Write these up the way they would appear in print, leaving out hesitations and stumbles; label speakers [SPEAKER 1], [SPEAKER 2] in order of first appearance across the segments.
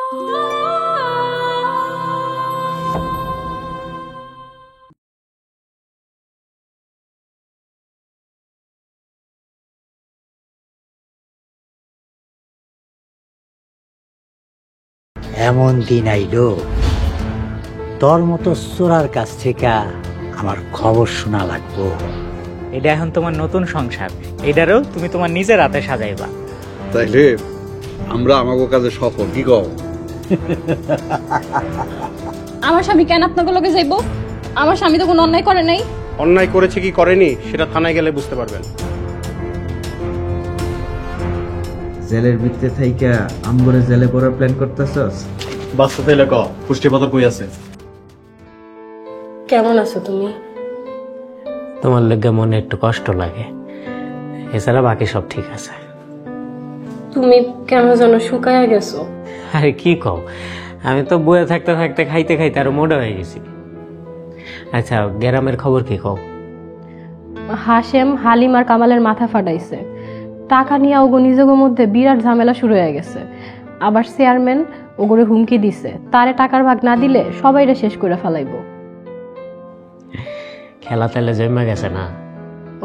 [SPEAKER 1] এমন দিন আইলো তোর মতো চোরার কাছ থেকে আমার খবর শোনা লাগবো।
[SPEAKER 2] এটা এখন তোমার নতুন সংসার, এটারও তুমি তোমার নিজের হাতে সাজাইবা।
[SPEAKER 3] তাইলে আমরা আমাগো কাজে সফল, কি কও?
[SPEAKER 4] আমার স্বামী কেন আপনাকে লগে যাইব? আমার স্বামী তো কোনো অন্যায় করে নাই।
[SPEAKER 5] অন্যায় করেছে কি করেনি সেটা থানায় গেলে বুঝতে পারবেন।
[SPEAKER 6] জেলের ভিতরে থাইকা আমগরে জেলে পড়ার প্ল্যান করতেছস?
[SPEAKER 5] বাচ্চা তাইলে ক কোষ্ঠীপাথর কই আছে?
[SPEAKER 4] কেমন আছো তুমি?
[SPEAKER 2] তোমার লেগে মনে একটু কষ্ট লাগে, এছাড়া বাকি সব ঠিক আছে।
[SPEAKER 4] তুমি কেন যেন শুকায়া গেছো?
[SPEAKER 2] আরে কি কও, আমি তো বয়ে থাকতে থাকতে খাইতে খাইতে আরো মোটা হয়ে গেছি। আচ্ছা গ্রামের খবর কি কও?
[SPEAKER 4] হাশেম, হালিম আর কামালের মাথা ফাটাইছে। টাকা নিয়ে ওগো নিজেগো মধ্যে বিরাট ঝামেলা শুরু হয়ে গেছে। আবার চেয়ারম্যান ওগরে হুমকি দিছে, তারে টাকার ভাগ না দিলে সবাইরে শেষ করে ফেলাইবো।
[SPEAKER 2] খেলা তেলে জমা গেছে না?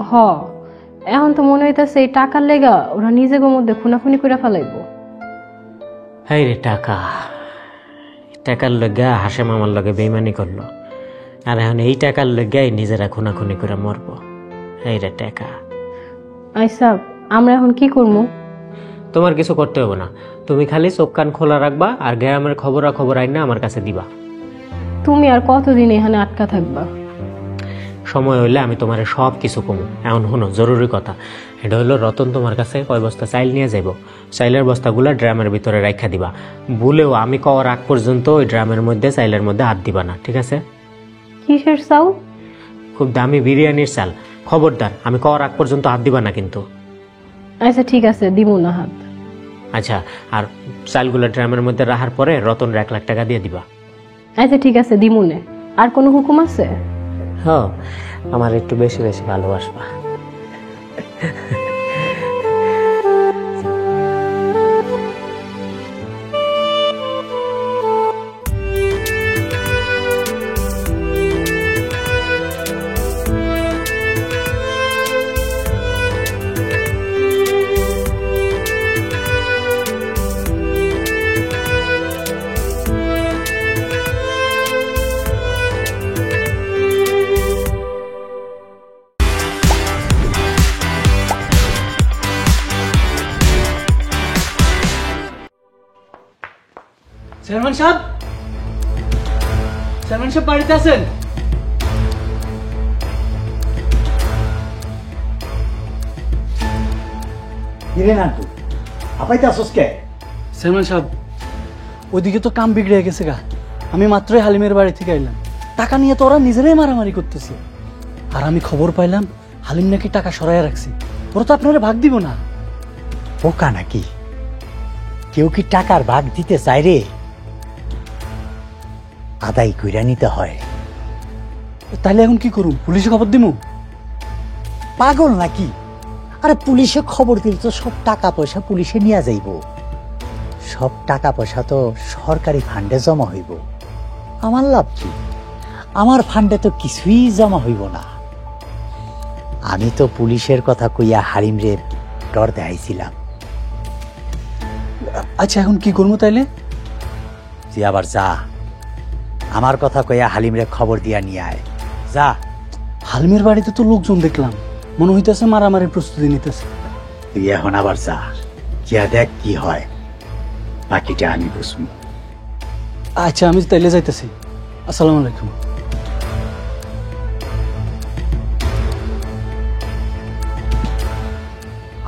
[SPEAKER 4] হ, এখন তো মনে হইতাছে এই টাকার লেগা ওরা নিজেগো মধ্যে খুনাখুনি করে ফেলাইবো।
[SPEAKER 2] হাই রে টাকা, টাকার লেগা হাশেম আমার লগে বেইমানি করলো, আর এখন এই টাকার লেগাই নিজেরা খুনাখুনি করে মরবো। হাই রে টাকা।
[SPEAKER 4] আচ্ছা আমরা এখন কি করবো?
[SPEAKER 2] তোমার কিছু করতে হবে না, তুমি খালি চোখ কান খোলা রাখবা আর গ্রামের খবর আইনা আমার কাছে দিবা।
[SPEAKER 4] তুমি আর কতদিন এখানে আটকা থাকবা?
[SPEAKER 2] সময় হইলে আমি তোমার সব কিছু কমু। এখন শুনো জরুরি কথা, এটা হলো রতন তোমার কাছে কয় বস্তা চাইল নিয়ে যাইব, চাইলের বস্তাগুলো ড্রামের ভিতরে রাখা দিবা। ভুলেও আমি কওয়ার আগ পর্যন্ত ওই ড্রামের মধ্যে চাইলের মধ্যে হাত দিবা না, ঠিক আছে?
[SPEAKER 4] কিসের চাল?
[SPEAKER 2] খুব দামি বিরিয়ানির চাল, খবরদার আমি কওয়ার আগ পর্যন্ত হাত দিবা না কিন্তু।
[SPEAKER 4] আচ্ছা ঠিক আছে, দিব না হাত।
[SPEAKER 2] আচ্ছা, আর চালগুলো ড্রামের মধ্যে রাখার পরে রতন 1 লাখ টাকা দিয়ে দিবা।
[SPEAKER 4] আচ্ছা ঠিক আছে, দিমুনে। আর কোনো হুকুম আছে?
[SPEAKER 2] হ্যাঁ, আমার একটু বেশি বেশি ভালোবাসবা।
[SPEAKER 7] চেয়ারম্যান সাহেব, চেয়ারম্যান সাহেব বাড়িতে আছেন?
[SPEAKER 1] কিরে নান্টু, আপাইতে আসোস কে?
[SPEAKER 7] চেয়ারম্যান সাহেব, ওইদিকে তো কাম বিগড়ে গেছে গা। আমি মাত্রই হালিমের বাড়ি থেকে আইলাম, টাকা নিয়ে তো ওরা নিজেরাই মারামারি করতেছে। আর আমি খবর পাইলাম হালিম নাকি টাকা সরাইয়া রাখছে, ওরা তো আপনারা ভাগ দিব না।
[SPEAKER 1] বোকা নাকি? কেউ কি টাকার ভাগ দিতে চায় রে? আদায় কইরা নিতে হয়।
[SPEAKER 7] তাহলে এখন কি করুম? পুলিশে খবর দিমু?
[SPEAKER 1] পাগল নাকি? আরে পুলিশে খবর দিলে তো সব টাকা পয়সা পুলিশে নিয়ে যাইব। সব টাকা পয়সা তো সরকারি ফান্ডে জমা হইব। আমার লাভ কি? আমার ফান্ডে তো কিছুই জমা হইব না। আমি তো পুলিশের কথা কইয়া হালিমরে ডর দেখাইছিলাম।
[SPEAKER 7] আচ্ছা এখন কি করবো তাইলে?
[SPEAKER 1] তুই আবার যা, আমার কথা কইয়া হালিমরে খবর দিয়া নিয়ে আয়। যা।
[SPEAKER 7] হালিমের বাড়িতে তো লোকজন দেখলাম, মনে হইতেছে মারামারির প্রস্তুতি নিতেছে।
[SPEAKER 1] তুই এখন আবার যা, যা দেখ কি হয়, বাকিটা আমি বুঝবো।
[SPEAKER 7] আচ্ছা আমি তাইলে যাইতেছি। আসসালামু আলাইকুম।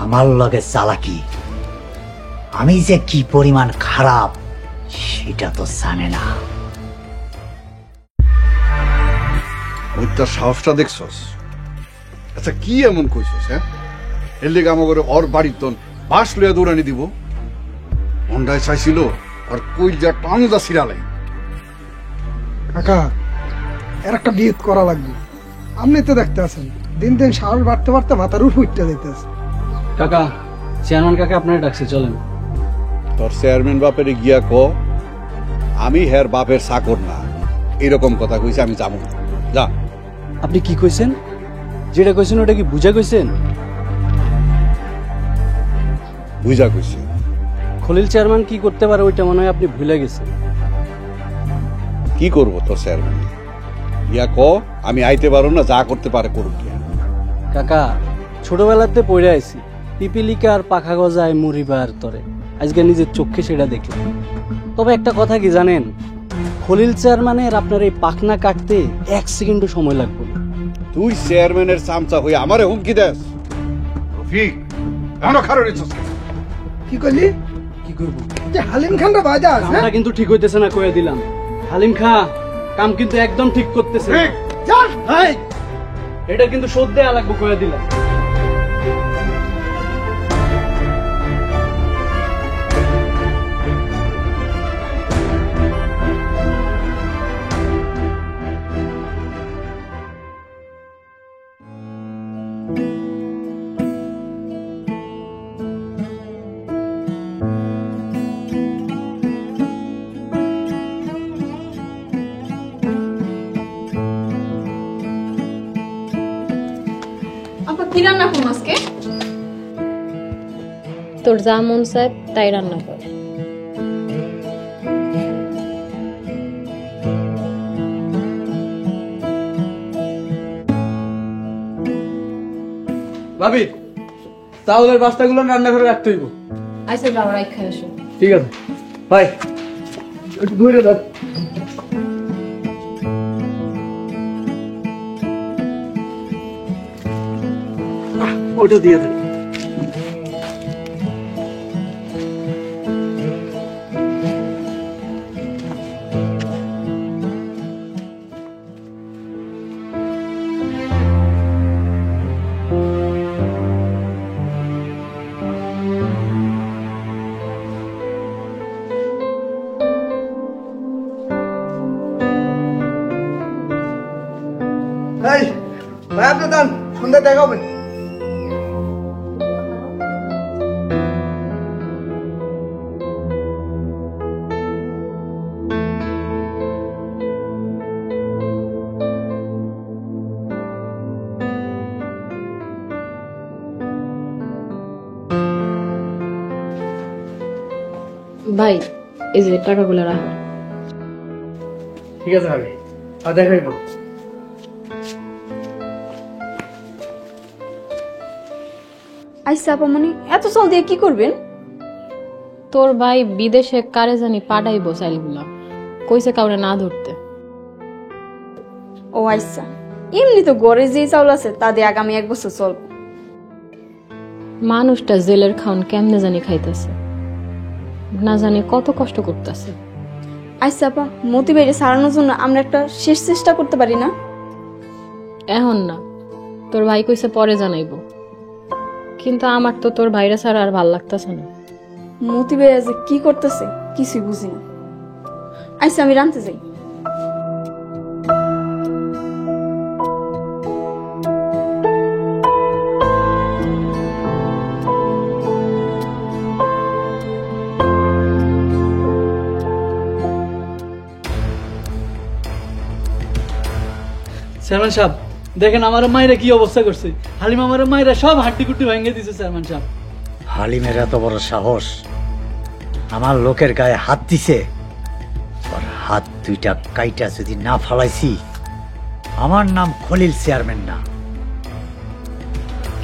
[SPEAKER 1] আমার লগে চালাকি, আমি যে কি পরিমাণ খারাপ সেটা তো জানে না।
[SPEAKER 3] ওইটার সাহসটা দেখছস? আচ্ছা কি এমন কইছস? হ্যাঁ, এর লেগে আমাকে ওর বাড়ির তন বাস লইয়া দৌড়ানি দিব? অন্ডায় চাইছিল আর কইলজা টাঙ্গা ছিড়ালে।
[SPEAKER 8] কাকা, এর একটা বিয়ে করা লাগবে। আপনি তো দেখতে আছেন দিন দিন সাহস বাড়তে বাড়তে মাথার উপর উঠতে যাইতেছে।
[SPEAKER 7] কাকা, চেয়ারম্যান কাকা আপনারা ডাকছে, চলেন।
[SPEAKER 3] তোর চেয়ারম্যান বাপের গিয়া ক আমি হের বাপের চাকর না, এরকম কথা কইছে, আমি যাবো না। যা।
[SPEAKER 7] আপনি কি কইছেন? যেটা কইছেন ওটা কি বুঝা কইছেন?
[SPEAKER 3] বুঝা কইছি।
[SPEAKER 7] খলিল চেয়ারম্যান কি করতে পারে ওইটা মনে হয় আপনি ভুলে গেছেন।
[SPEAKER 3] কি করবো তোর চেয়ারম্যান? ইয়া ক, আমি আইতে পারো না, যা করতে পারে করুক।
[SPEAKER 7] কাকা, ছোটবেলাতে পড়ে আইছি পিপিলিকা আর পাখা গজায় মুড়িবার তরে, আজকে নিজের চোখে সেটা দেখলাম। তবে একটা কথা কি জানেন, খলিল চেয়ারম্যানের আপনার এই পাখনা কাটতে 1 সেকেন্ডও সময় লাগবে না।
[SPEAKER 3] তুই চেয়ারম্যানের চামচা হয়ে আমারে হুমকি দেস? রফিক, কেন খারাপ রেছিস?
[SPEAKER 8] কি করলি?
[SPEAKER 7] কি করব?
[SPEAKER 8] যে হালিম খানরা বাজাস,
[SPEAKER 7] কামটা কিন্তু ঠিক হইতেছে না, কইয়া দিলাম। হালিম খা কাম কিন্তু একদম ঠিক করতেছে না।
[SPEAKER 8] যান
[SPEAKER 7] ভাই, এটা কিন্তু শোধ দেয়া লাগবে, কইয়া দিলাম।
[SPEAKER 9] কি রান্না করুন আজকে?
[SPEAKER 4] তোর যা মন চায় তাই রান্না কর।
[SPEAKER 7] ভাবি, চাউলের বস্তাগুলো রান্না করে রাখতে হইব।
[SPEAKER 4] আচ্ছা বাবা, রাখা এসো।
[SPEAKER 7] ঠিক আছে ভাই, একটু ধরে রাখ। ওটা দিয়ে দে।
[SPEAKER 8] ভাই আপনি দান, সন্ধ্যা দেখা হবে।
[SPEAKER 4] ভাই, এই যে টাকাগুলো রাখো।
[SPEAKER 7] ঠিক আছে ভাবি, আর দেখাইব।
[SPEAKER 9] আইসা আপামনি, এত চাল দিয়ে কি করবেন?
[SPEAKER 4] তোর ভাই বিদেশে কারে জানি পাঠাইবো চাইলগুলা, কইছে কাউরে না ধরতে।
[SPEAKER 9] ও আইসা, এমনি তো ঘরে যে চাউল আছে তা দিয়ে আগামী 1 বছর চলব।
[SPEAKER 4] মানুষটা জেলের খাওন কেমনে জানি খাইতেছে, না জানি কত কষ্ট করতেছে।
[SPEAKER 9] আইসা আপা, মতি বাইরে সারানোর জন্য আমরা একটা শেষ চেষ্টা করতে পারি না?
[SPEAKER 4] এখন না, তোর ভাই কইছে পরে জানাইবো, কিন্তু আমার তো তোর ভাইরা ছাড়া আর ভাল লাগতেছে না।
[SPEAKER 9] মতি বাইরে যে কি করতেছে কিছুই বুঝি না। আইসা, আমি রানতে যাই।
[SPEAKER 7] চেয়ারম্যান সাহেব, দেখেন আমার মায়েরা কি অবস্থা করছে। হালিম আমার মায়েরা সব হাড্ডি কুট্টি ভেঙে দিছে। চেয়ারম্যান সাহেব,
[SPEAKER 1] হালিমের এত বড় সাহস, আমার লোকের গায়ে হাত দিছে। ওর হাত দুইটা কাইটা যদি না ফালাইছি, আমার নাম খলিল চেয়ারম্যান না।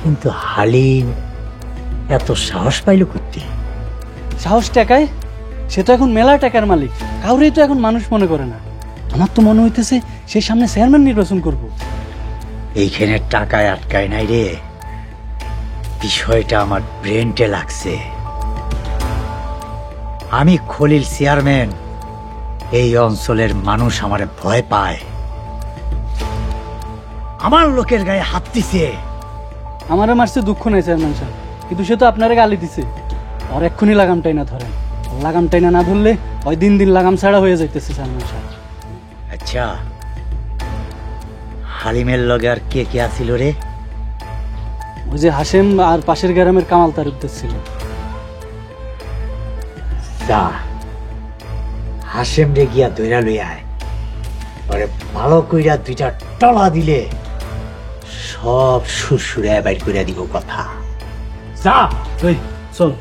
[SPEAKER 1] কিন্তু হালিম এত সাহস পাইল করতে?
[SPEAKER 7] সাহস টাকায়, সে তো এখন মেলা টাকার মালিক, কাউরেই তো এখন মানুষ মনে করে না। আমার তো মনে হইতেছে সে সামনে চেয়ারম্যান নির্বাচন করব।
[SPEAKER 1] এইখানে টাকায় আটকায় নাই রে, বিষয়টা আমার ব্রেনটে লাগছে। আমি খলিল চেয়ারম্যান, এই অঞ্চলের মানুষ আমারে ভয় পায়। আমার লোকের গায়ে হাত দিছে।
[SPEAKER 7] আমারও মারছে, দুঃখ নাই চেয়ারম্যান সাহেব, কিন্তু সে তো আপনারে গালি দিছে। আর এক্ষুনি লাগামটাই না ধরেন, লাগামটাই না ধরলে ওই দিন দিন লাগাম ছাড়া হয়ে যাইতেছে চেয়ারম্যান সাহেব।
[SPEAKER 1] আচ্ছা, হালিমের লগে আর কে কে আছিল রে?
[SPEAKER 7] ওই যে হাসেম আর পাশের গ্রামের কামাল তার উদ্দেশ্য ছিল।
[SPEAKER 1] যা, হাসেম রে গিয়া দইরা লই আয়, পরে ভালো কইরা দুইটা টলা দিলে সব সুরসুরে বাইর কইরা দিব কথা। যা
[SPEAKER 7] এই চল।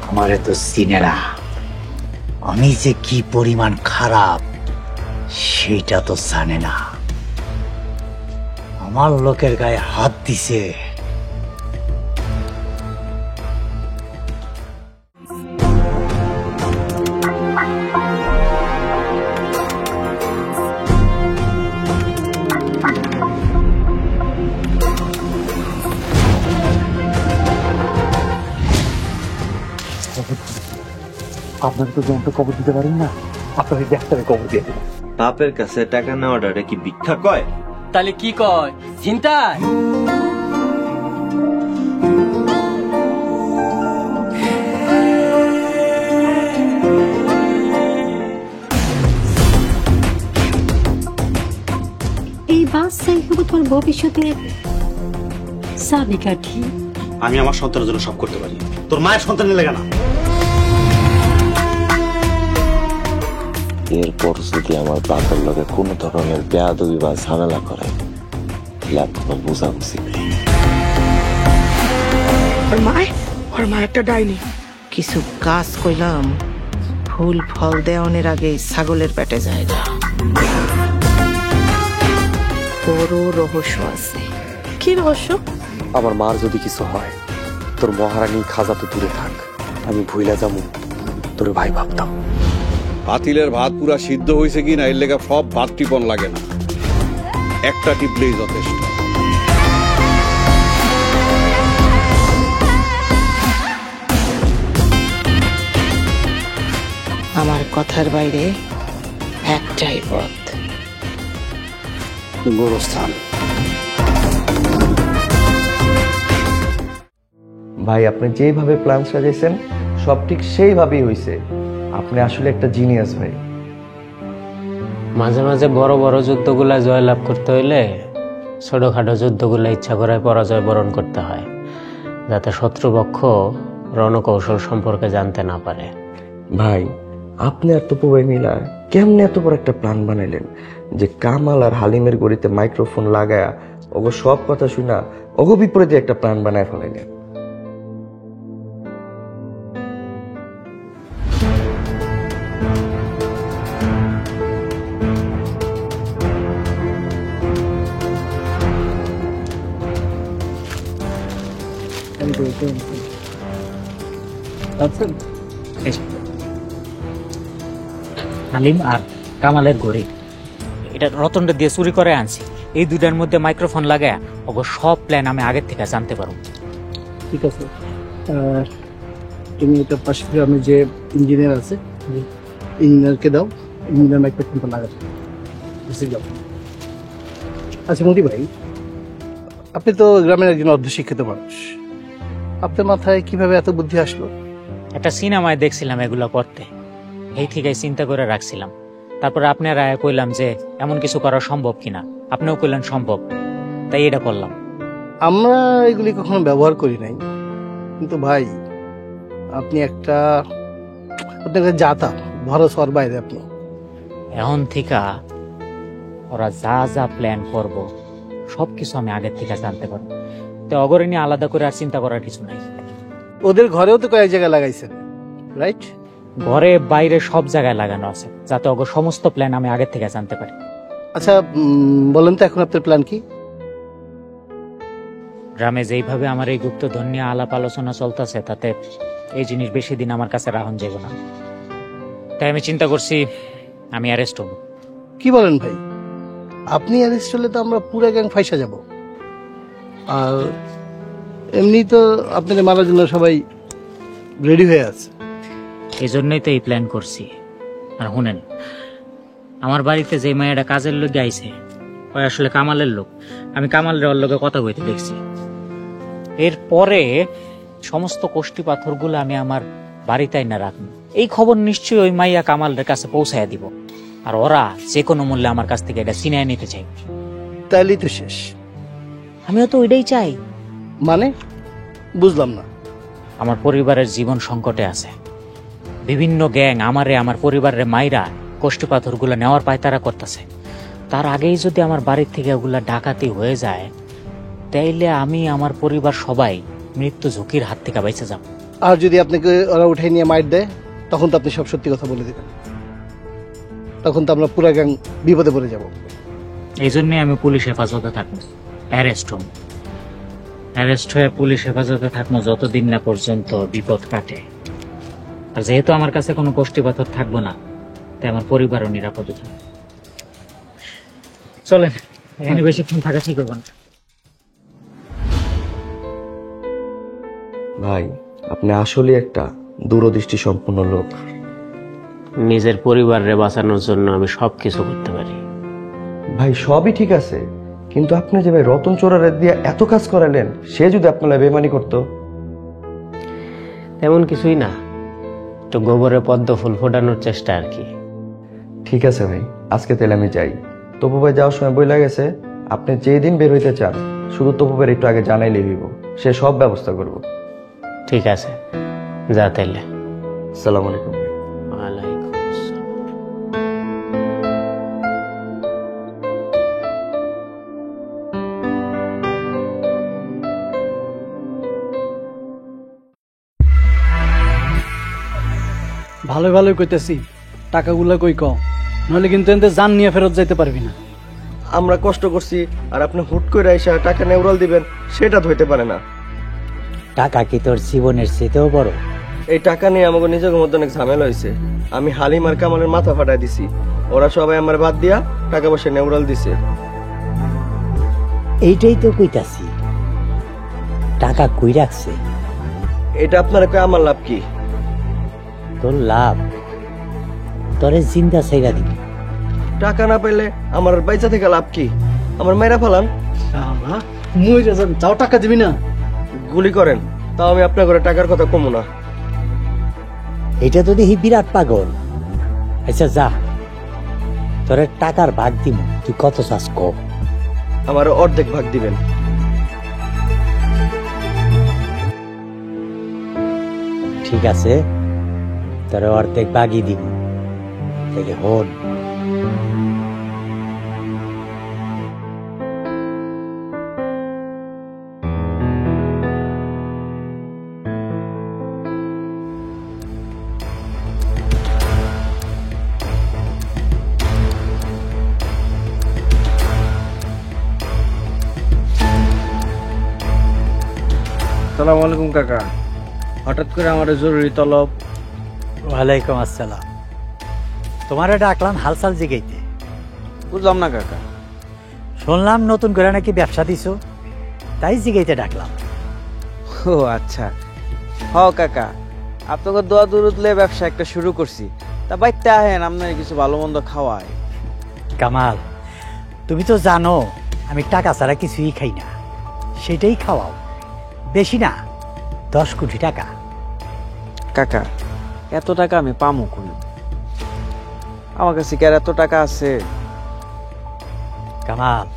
[SPEAKER 1] আমারে তো চিনেরা, আমি যে কি পরিমাণ খারাপ সেটা তো জানে না। আমার লোকের গায়ে হাত দিছে।
[SPEAKER 10] আপনাকে তো জনটা কবর দিতে পারেন না, আপনাকে ডাক্তারে কবর দিয়ে দেবেন।
[SPEAKER 6] বাপের কাছে টাকা নেওয়াটা কি ভিক্ষা কয়?
[SPEAKER 7] তাহলে কি কয়? চিন্তায়
[SPEAKER 11] এই বাচ্চাই হবো তোর ভবিষ্যতের চাবিকাঠি।
[SPEAKER 5] আমি আমার সন্তানের জন্য সব করতে পারি, তোর মায়ের সন্তানের লেগে না।
[SPEAKER 12] এরপর যদি আমার বাপের লগে কোনো ধরনের বেয়াদবি বা ঝামেলা করে, বুঝাবুঝি
[SPEAKER 13] ওর মা একটা ডাইনি। কিছু কাজ কইলাম, ফুল ফল দেওয়ানের আগে ছাগলের পেটে যায় না। বড় রহস্য আছে। কি রহস্য?
[SPEAKER 10] আমার মার যদি কিছু হয়, তোর মহারানী খাজা তো দূরে থাক, আমি ভুইলা যাবো তোর ভাই ভাবতাম।
[SPEAKER 3] পাতিলের ভাত পুরা সিদ্ধ হয়েছে কি না এর লেগা সব ভাত টিপন লাগে না, একটা টিপলেই যথেষ্ট।
[SPEAKER 13] আমার কথার বাইরে একটাই পথ,
[SPEAKER 3] গোরস্থান।
[SPEAKER 6] ভাই আপনি যেভাবে প্ল্যান সাজাইছেন সব ঠিক সেইভাবেই হয়েছে। আপনি আসলে একটা জিনিয়াস ভাই।
[SPEAKER 2] মাঝে মাঝে বড় বড় যুদ্ধগুলা জয়লাভ করতে হইলে ছোটখাটো যুদ্ধগুলা ইচ্ছা করে পরাজয় বরণ করতে হয়, যাতে শত্রুপক্ষ রণকৌশল সম্পর্কে জানতে না পারে।
[SPEAKER 6] ভাই আপনি আর তপু ভাই মিলা কেমনে এত বড় একটা প্ল্যান বানাইলেন যে কামাল আর হালিমের গড়িতে মাইক্রোফোন লাগায়া ওগো সব কথা শুনা ওগো বিপরীতে একটা প্ল্যান বানায় ফেলাইলেন।
[SPEAKER 1] হালিম আর কামালের গড়ি
[SPEAKER 2] এটা রতনটা দিয়ে চুরি করে আনছি। এই দুটার মধ্যে মাইক্রোফোন লাগায় ওগো সব প্ল্যান আমি আগের থেকে জানতে পারবো।
[SPEAKER 7] ঠিক আছে, তুমি এটা পাশে গ্রামে যে ইঞ্জিনিয়ার আছে ইঞ্জিনিয়ারকে দাও, ইঞ্জিনিয়ার মাইক্রোফোনটা লাগাতে বুঝতে যাও। আচ্ছা মোদি ভাই, আপনি তো গ্রামের একজন অর্ধশিক্ষিত মানুষ, আপনার মাথায় কিভাবে এত বুদ্ধি আসলো?
[SPEAKER 2] একটা সিনেমায় দেখছিলাম এগুলো করতে, এই থেকে চিন্তা করে রাখছিলাম। তারপরে আপনারা কইলাম যে এমন কিছু করা সম্ভব কিনা, আপনিও কইলেন সম্ভব, তাই এটা করলাম।
[SPEAKER 7] আমরা এগুলি কখনো ব্যবহার করি নাই, কিন্তু ভাই আপনি একটা জাতা ভরস হওয়ার বাইরে। আপনি
[SPEAKER 2] এখন থেকে ওরা যা যা প্ল্যান করব সবকিছু আমি আগের থেকে জানতে পারবো, তো অগরে নিয়ে আলাদা করে আর চিন্তা করার কিছু নাই।
[SPEAKER 7] ওদের ঘরেও তো কয়েক জায়গায় লাগাইছেন, রাইট?
[SPEAKER 2] ঘরে বাইরে সব জায়গায় লাগানো আছে, যাতে অগর সমস্ত প্ল্যান আমি আগের থেকে জানতে পারি।
[SPEAKER 7] আচ্ছা বলেন তো এখন আপনার প্ল্যান কি?
[SPEAKER 2] গ্রামে যেইভাবে আমার এই গুপ্তধন নিয়ে আলাপ আলোচনা চলতেছে, তাতে এই জিনিস বেশি দিন আমার কাছে রাহন যাব না। তাই আমি চিন্তা করছি আমি অ্যারেস্ট হব।
[SPEAKER 7] কি বলেন ভাই? আপনি অ্যারেস্ট হলে তো আমরা পুরো গ্যাং ফাইসা যাব, আর এমনি তো আপনাদের মারার জন্য সবাই রেডি হয়ে আছে।
[SPEAKER 2] এই জন্যই তো এই প্ল্যান করছি। আর শুনেন, আমার বাড়িতে যে মেয়েটা কাজের লোক আইছে ওই আসলে কামালের লোক। আমি কামালের ওর লোকে কথা কইতে দেখছি। এরপরে সমস্ত কোষ্টি পাথরগুলো আমি আমার বাড়িতে না রাখবো, এই খবর নিশ্চয়ই ওই মাইয়া কামালের কাছে পৌঁছায় দিব, আর ওরা যে কোনো মূল্যে আমার কাছ থেকে এটা ছিনিয়ে নিতে চাই।
[SPEAKER 7] তাইলেই তো শেষ।
[SPEAKER 2] আমিও তো ওইটাই চাই।
[SPEAKER 7] মানে বুঝলাম না।
[SPEAKER 2] আমার পরিবারের জীবন সংকটে আছে। বিভিন্ন গ্যাং আমারে আমার পরিবারের মাইরা কোষ্ঠীপাথরগুলো নেওয়ার পায়তারা করতেছে। তার আগেই যদি আমার বাড়ির থেকে ওগুলা ডাকাতি হয়ে যায়, তাইলে আমি আমার পরিবার সবাই মৃত্যু ঝুঁকির হাত থেকে বেঁচে যাব।
[SPEAKER 14] আর যদি আপনাকে ওরা উঠে নিয়ে মাইর দেয়, তখন তো আপনি সব সত্যি কথা বলে দেবেন। তখন তো আমরা পুরা গ্যাং বিপদে পড়ে যাব।
[SPEAKER 2] এই জন্যই আমি পুলিশ হেফাজতে থাকবো, অ্যারেস্ট হয়ে পুলিশ হেফাজতে থাকবো যতদিন না পর্যন্ত বিপদ কাটে। আর যেহেতু আমার কাছে কোনো কোষ্ঠীপাথর থাকবো না, তাই আমার পরিবারও নিরাপদে থাকবে। চলেন, এখানে বেশিক্ষণ থাকা ঠিক হবে না।
[SPEAKER 6] ভাই, আপনি আসলে একটা দূরদৃষ্টি সম্পন্ন লোক।
[SPEAKER 2] নিজের পরিবারে বাঁচানোর জন্য আমি সবকিছু করতে পারি।
[SPEAKER 6] ভাই সবই ঠিক আছে, কিন্তু আপনি যে ভাই রতন চোরারে দিয়ে এত কাজ করালেন, সে যদি আপনারা বেমানি করতো?
[SPEAKER 2] তেমন কিছুই না, তো গোবরে পদ্ম ফুল ফোটানোর চেষ্টা আর কি।
[SPEAKER 6] ঠিক আছে ভাই, আজকে তাহলে আমি যাই। তপু ভাই যাওয়ার সময় বইলা গেছে, আপনি যেই দিন বের হইতে চান শুধু তপু ভাই একটু আগে জানাইলে হইব, সে সব ব্যবস্থা করব।
[SPEAKER 2] ঠিক আছে, যা তাইলে।
[SPEAKER 6] আসসালামু আলাইকুম।
[SPEAKER 2] ওয়ালাইকুম আসসালাম।
[SPEAKER 7] ভালো ভালো কইতেছি, টাকাগুলা কই কম, নইলে কিন্তু এতে জান নিয়ে ফেরত যাইতে পারবি না।
[SPEAKER 6] আমরা কষ্ট করছি আর আপনি হুট করে এসে টাকা নেউরাল দিবেন, সেটা ধইতে পারে না।
[SPEAKER 1] টাকা কি তোর জীবনের চেয়েও বড়?
[SPEAKER 6] এই টাকা নিয়ে আমাকে নিজের মধ্যে অনেক ঝামেলা হয়েছে। আমি হালিম আর কামালের মাথা ফাটাই দিছি, ওরা সবাই আমার বাদ দিয়া টাকা পয়সা নেউরাল দিছে।
[SPEAKER 1] এইটাই তো কইতাছি, টাকা কই রাখছে?
[SPEAKER 6] এটা আপনার কই আমার লাভ কি?
[SPEAKER 1] তোর লাভ, তোরে জিন্দা ছাইরা দিবি।
[SPEAKER 6] টাকা না পাইলে আমার বাইচা থেকে লাভ কি? আমার মেয়েরা ফালান,
[SPEAKER 7] মইরা যাবি, তাও টাকা দিবি না?
[SPEAKER 6] গুলি করেন, তাও আমি আপনার ঘরে টাকার কথা কমু না।
[SPEAKER 1] এটা তো দেখি বিরাট পাগল। আচ্ছা যা, তোরে টাকার ভাগ দিব, তুই কত চাস ক?
[SPEAKER 6] আমার অর্ধেক ভাগ দিবেন।
[SPEAKER 1] ঠিক আছে, তোরে অর্ধেক ভাগই দিব। তাইলে হন,
[SPEAKER 15] আসসালামু আলাইকুম কাকা, হঠাৎ করে আমার জরুরি তলব।
[SPEAKER 1] ওয়ালাইকুম আসসালাম। তোমারে ডাকলাম হালচাল জিগাইতে।
[SPEAKER 15] বুঝলাম না কাকা।
[SPEAKER 1] শুনলাম নতুন করে নাকি ব্যবসা দিছো, তাই জিগাইতে ডাকলাম।
[SPEAKER 15] ও আচ্ছা, হ কাকা, আপনাকে দোয়া দুরুদলে ব্যবসা একটা শুরু করছি, তা বাইতে আহেন, আপনার কিছু ভালো মন্দ খাওয়ায়।
[SPEAKER 1] কামাল, তুমি তো জানো আমি টাকা ছাড়া কিছুই খাই না, সেটাই খাওয়াও। বেশি না, 10 কোটি টাকা।
[SPEAKER 15] কাকা, এত টাকা আমি পামু কোন? আমার কাছে কি আর এত টাকা আছে?
[SPEAKER 1] কামাল,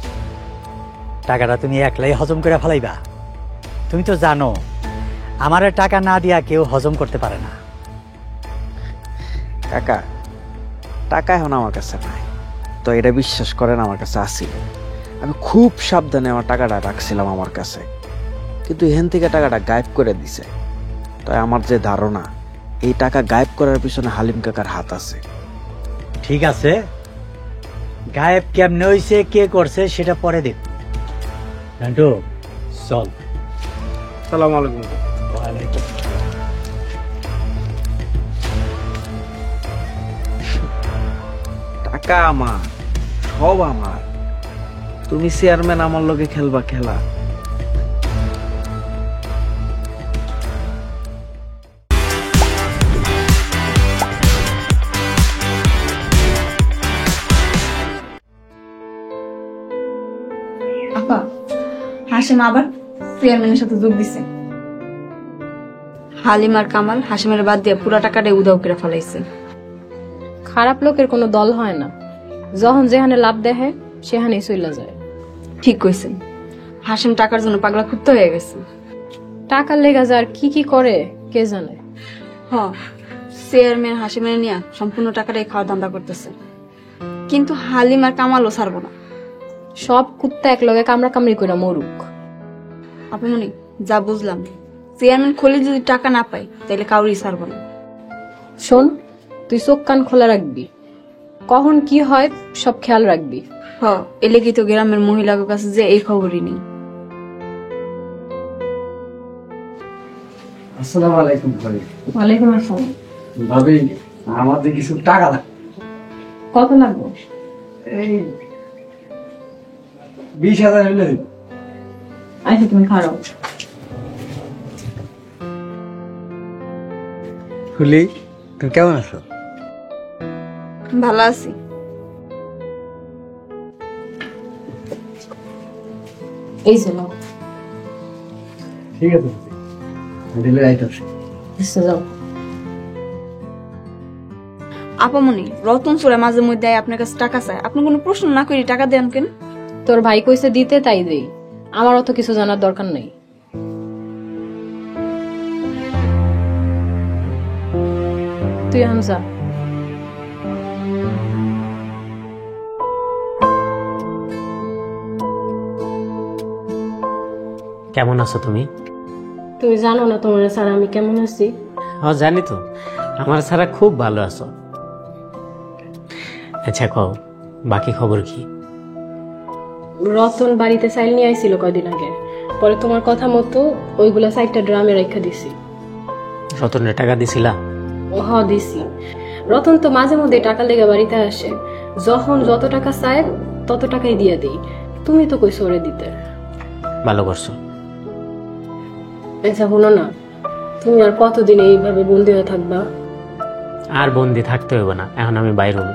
[SPEAKER 1] টাকাটা তুমি একলাই হজম করে ফেলাইবা। তুমি তো জানো আমারে টাকা না দিয়া কেউ হজম করতে পারে না।
[SPEAKER 15] কাকা, টাকা এখন আমার কাছে নাই, তো এটা বিশ্বাস করেন আমার কাছে আসিল। আমি খুব সাবধানে আমার টাকাটা রাখছিলাম আমার কাছে, কিন্তু এখান থেকে টাকাটা গায়েব করে দিছে। তাই আমার যে ধারণা, এই টাকা গায়েব করার পিছনে হালিম কাকার হাত আছে।
[SPEAKER 1] ঠিক আছে, গায়েব কেমনে হইছে, কে করছে সেটা পরে দেখ। নান্টু চল।
[SPEAKER 15] সালাম আলাইকুম।
[SPEAKER 1] ওয়ালাইকুম।
[SPEAKER 15] টাকা আমার, সব আমার। তুমি চেয়ারম্যান, আমার লগে খেলবা খেলা।
[SPEAKER 9] আপা, হাসিম আবার চেয়ারম্যানের সাথে যোগ দিছে। হালিম আর কামাল হাসিমের বাদ দিয়ে পুরা টাকাটাই উদাও করে ফেলাইছে।
[SPEAKER 4] খারাপ লোকের কোনো দল হয় না, যখন যেখানে লাভ দেখে সেখানেই চলে যায়।
[SPEAKER 9] ঠিক কইছেন, হাসিম টাকার জন্য পাগলা কুত্তা হয়ে গেছে।
[SPEAKER 4] টাকার লেগা যার কি কি করে কে জানে।
[SPEAKER 9] হ, চেয়ারম্যান হাসিমের নিয়ে সম্পূর্ণ টাকাটাই খাওয়া ধান্দা করতেছে, কিন্তু হালিম আর কামালও ছাড়বো না।
[SPEAKER 4] সব কুত্তা এক লগে কামড়া কামড়ি করে মরুক।
[SPEAKER 9] আপনি যা বুঝলাম, চেয়ারম্যান খলি যদি টাকা না পায় তাহলে কাউরি ছাড়বো না।
[SPEAKER 4] শোন, তুই চোখ কান খোলা রাখবি, কখন কি হয় সব খেয়াল রাখবি।
[SPEAKER 9] হ, এলে কি তো গ্রামের মহিলার কাছে যে এই খবরই নেই।
[SPEAKER 7] আসসালামু আলাইকুম ভাবি।
[SPEAKER 4] ওয়ালাইকুম আসসালাম।
[SPEAKER 7] ভাবি, আমাদের কিছু টাকা লাগবে।
[SPEAKER 4] কত লাগবে?
[SPEAKER 7] এই 20,000 হলে দিব।
[SPEAKER 4] আচ্ছা, তুমি খাও।
[SPEAKER 7] ফুলি, তুমি কেমন আছো?
[SPEAKER 9] ভালো আছি।
[SPEAKER 4] এই যে নাও।
[SPEAKER 7] ঠিক আছে, দিলে রাইট আছে।
[SPEAKER 4] যাও।
[SPEAKER 9] আপামনি, রতন চোরে মাঝে মধ্যে আপনার কাছে টাকা চায়, আপনি কোনো প্রশ্ন না করি টাকা দেন কেন?
[SPEAKER 4] তোর ভাই কইছে দিতে তাই দেই, আমার অত কিছু জানার দরকার নেই। তুই হামজা।
[SPEAKER 2] কেমন আছো তুমি?
[SPEAKER 4] তুমি জানো না তোমার ছাড়া আমি কেমন আছি?
[SPEAKER 2] হ্যাঁ জানি তো, আমার ছাড়া খুব ভালো আছো। আচ্ছা কও, বাকি খবর কি?
[SPEAKER 4] রতন বাড়িতে চাইল নিয়ে আইছিল কয়দিন আগে, পরে তোমার কথা মতো ওইগুলা 4টা ড্রামে রেখা দিছি।
[SPEAKER 2] রতনের টাকা দিছিলা?
[SPEAKER 4] হ, দিছি। রতন তো মাঝে মধ্যে টাকা লেগে বাড়িতে আসে, যখন যত টাকা চায় তত টাকাই দিয়ে দিই। তুমি তো কইছো ওরে দিতে।
[SPEAKER 2] ভালো করছো।
[SPEAKER 4] আচ্ছা শুনো না, তুমি আর কতদিন এইভাবে বন্দি হয়ে থাকবা?
[SPEAKER 2] আর বন্দি থাকতে হইব না, এখন আমি বাইর হব।